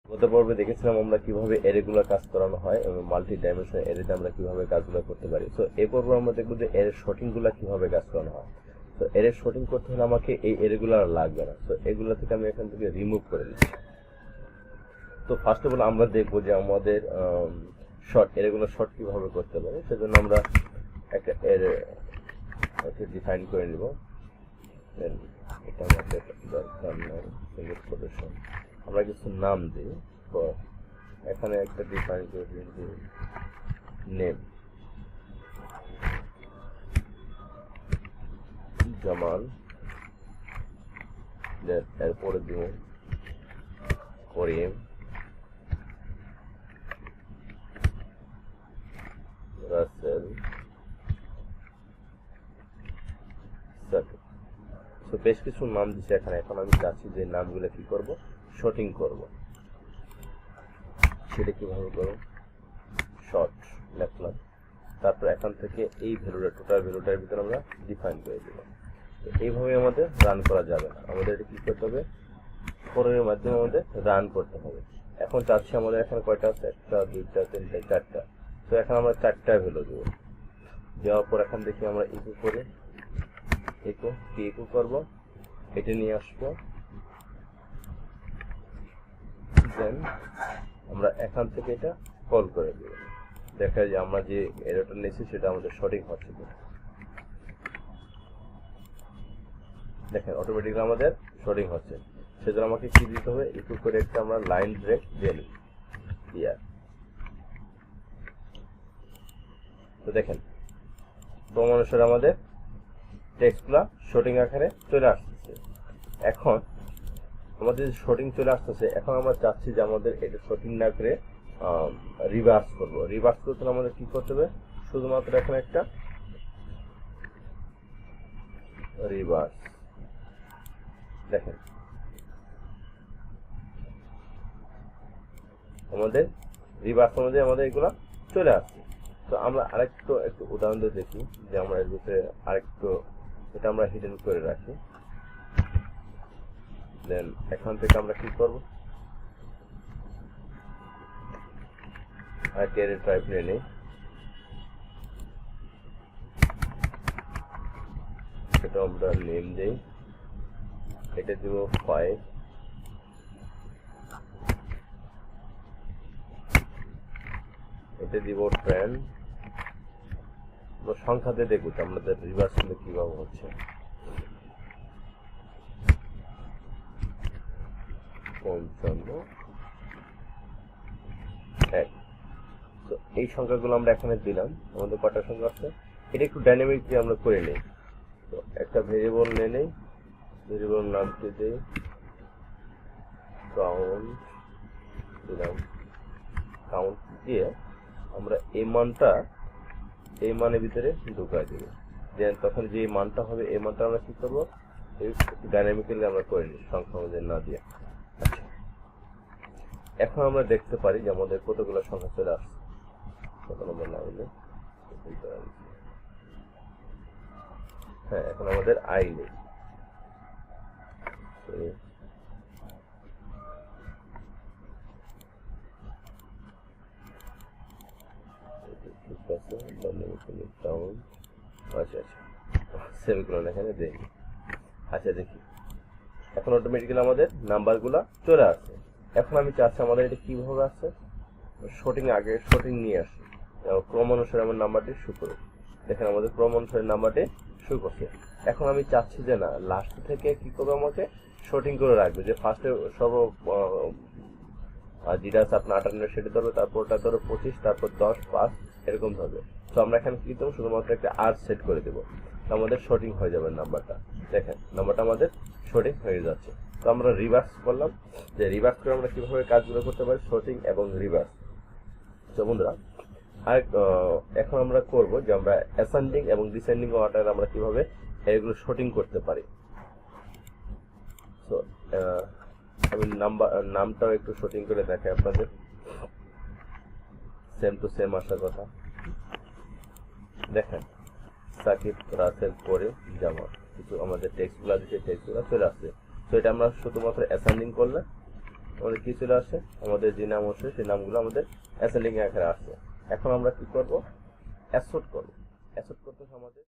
গত পর্বে দেখেছিলাম আমরা কিভাবে অ্যারেগুলো কাজ করানো হয় এবং মাল্টি ডাইমেনশনাল অ্যারেতে আমরা কিভাবে কাজগুলো করতে পারি। তো এই পর্বে আমরা দেখব যে অ্যারে সর্টিংগুলো কিভাবে কাজ করানো হয়। তো অ্যারে সর্টিং করতে হলে আমাকে এই অ্যারেগুলো আর লাগবে না। তো এগুলো থেকে আমি এখান থেকে রিমুভ করে দিচ্ছি। তো ফার্স্ট অফ অল আমরা দেখব যে আমাদের শর্ট অ্যারেগুলো শর্ট কিভাবে করতে পারি। সেজন্য আমরা একটা অ্যারে ডিফাইন করে নিব। এটা আমাদের দরকার নাই, সিঙ্গেল কোটেশন আমরা কিছু নাম দিই। এখানে একটা ডিফাইন করে দিই নেম জামাল, এরপরে দিব করিম, রাসেল, তো বেশ কিছু নাম দিচ্ছে এখানে। এখন আমি চাচ্ছি যে নামগুলো কি করব, শর্টিং করব। সেটা কিভাবে করব, শর্ট লিখলাম, তারপর এখান থেকে এই ভ্যালুটা টোটাল ভ্যালুটার ভিতরে আমরা ডিফাইন করে দেব। তো এইভাবে আমাদের রান করা যাবে না, আমাদের এটা কি করতে হবে, ফরের মাধ্যমে আমাদের রান করতে হবে। এখন চাচ্ছি আমাদের এখানে কয়টা আছে, একটা দুইটা তিনটা চারটা। তো এখন আমরা চারটা ভ্যালু দেবো। দেওয়ার পর এখান থেকে আমরা ইকো করে ইকো করব, এটা নিয়ে আসবো। দেন আমরা এখান থেকে এটা কল করে দেব। দেখা যায় আমরা যে এররটা নিয়েছি সেটা আমাদের সঠিক হচ্ছে। দেখেন অটোমেটিক্যালি আমাদের সঠিক হচ্ছে। সেজন্য আমাকে কি দিতে হবে, ইকো করে একটা আমরা লাইন ব্রেক দিয়ে নিই। তো দেখেন ক্রম অনুসারে আমাদের টেক্সটগুলা শর্টিং আকারে চলে আসতেছে। এখন আমাদের শর্টিং চলে আসতেছে, এখন আমরা চাচ্ছি যে আমাদের এটা শর্টিং না করে রিভার্স করব। রিভার্স করতে আমাদের কি করতে হবে, শুধুমাত্র এখানে একটা রিভার্স, দেখেন আমাদের রিভার্স অনুযায়ী আমাদের এগুলা চলে আসছে। তো আমরা একটু উদাহরণ দিয়ে দেখি যে আমরা এর ভিতরে আরেকটু এটা আমরা হিডেন করে রাখি। দেন এখান থেকে আমরা কি করব, আর অ্যারে টাইপ নিয়ে নেই। এটা আমরা নেম দেই, এটা দিব 5, এটা দিব 10। সংখ্যাতে দেখুন আমাদের রিভার্স করলে কিভাবে হচ্ছে। 55, 1। তো এই সংখ্যাগুলো আমরা এখানে দিলাম। আমাদের কটা সংখ্যা আছে, এটা একটু ডাইনামিকলি আমরা করে নেই। তো একটা ভেরিয়েবল নিয়ে নেই, ভেরিয়েবল নামকে দেই কাউন্ট, দিলাম কাউন্ট দিয়ে আমরা এই মানটা এই মানের ভিতরে ঢুকাই দেব। দেন তখন যে মানটা হবে এই মানটা আমরা কি করবো, ডাইনামিক্যালি আমরা করে নিই সংখ্যা আমাদের না দিয়ে। আচ্ছা, এখন আমরা দেখতে পারি যে আমাদের কতগুলো সংখ্যা চলে আসছে। কত নম্বর লাগবে, হ্যাঁ এখন আমাদের আই নেই। আচ্ছা দেখি এখন অটোমেটিক্যালি আমাদের নাম্বারগুলা চলে আসছে। এখন আমি চাচ্ছি আমাদের এটা কিভাবে আসছে, শর্টিং আগে শর্টিং নিয়ে আসছে, ক্রম অনুসারে আমার নাম্বারটি শো করবে। দেখেন আমাদের ক্রম অনুসারে নাম্বারটি শো করছে। এখন আমি চাচ্ছি যে না, লাস্ট থেকে কি করবো, আমাকে শর্টিং করে রাখবে, যে ফার্স্টে সর্ব যেটা আছে আপনার 58 সেটা ধরবে, তারপরটা ধরো 25, তারপর 10, 5 এরকম ধরবে। তো আমরা এখানে কি দেবো, শুধুমাত্র একটা আর সেট করে দেবো, তো আমাদের শর্টিং হয়ে যাবে নাম্বারটা। দেখেন নাম্বারটা আমাদের শর্টিং হয়ে যাচ্ছে। তো আমরা রিভার্স করলাম, যে রিভার্স করে আমরা কিভাবে কাজগুলো করতে পারি, শর্টিং এবং রিভার্স। তো বন্ধুরা এখন আমরা করব যে আমরা অ্যাসেন্ডিং এবং ডিসেন্ডিং অর্ডার আমরা কিভাবে এগুলো শর্টিং করতে পারি। তো আমি নামটাও একটু শর্টিং করে দেখাই আপনাদের, সেম টু সেম আসার কথা। দেখেন সাকিব, রাসেল, পরে জামাল, কিছু আমাদের টেক্সটগুলো দিচ্ছে, টেক্সটগুলো চলে আসছে। তো এটা আমরা শুধুমাত্র অ্যাসেন্ডিং করলে আমাদের কি চলে আসে, আমাদের যে নাম আসছে সেই নামগুলো আমাদের অ্যাসেন্ডিং আকারে আসছে। এখন আমরা কি করব, অ্যাসর্ট করব। অ্যাসর্ট করতে আমাদের